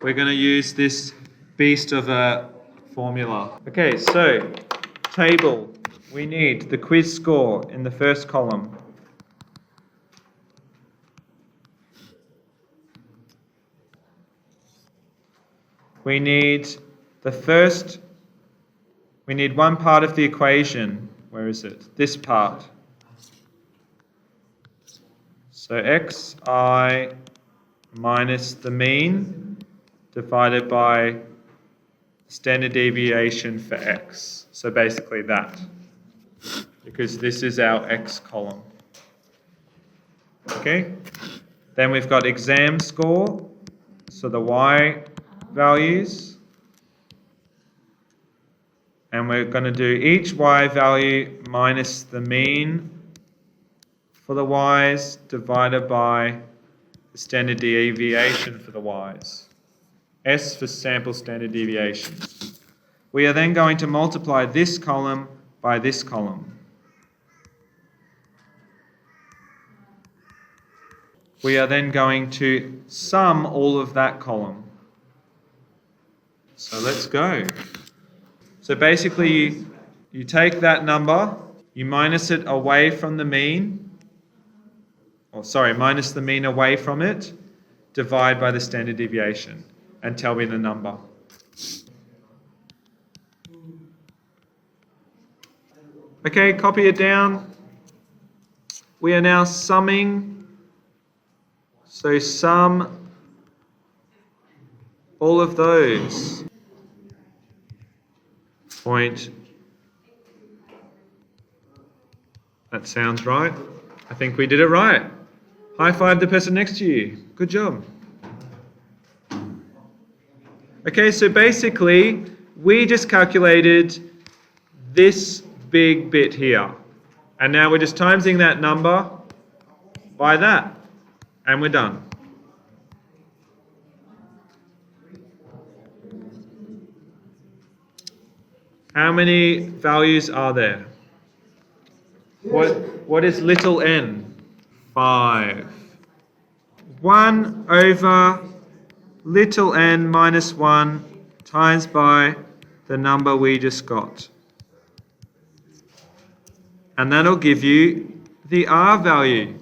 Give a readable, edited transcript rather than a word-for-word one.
we're going to use this beast of a formula. Okay, so table. We need the quiz score in the first column. We need one part of the equation. Where is it? This part. So xi minus the mean divided by standard deviation for x. So basically that, because this is our x column. Okay? Then we've got exam score, so the y values. And we're going to do each y value minus the mean for the y's divided by the standard deviation for the y's. S for sample standard deviation. We are then going to multiply this column by this column. We are then going to sum all of that column. So let's go. So basically, you take that number, you minus it away from the mean, minus the mean away from it, divide by the standard deviation, and tell me the number. Okay, copy it down. We are now summing. So sum all of those. Point. That sounds right. I think we did it right. High five the person next to you. Good job. Okay, so basically, we just calculated this big bit here. And now we're just timesing that number by that. And we're done. How many values are there? What is little n? 5. 1 over little n minus 1 times by the number we just got. And that'll give you the r value.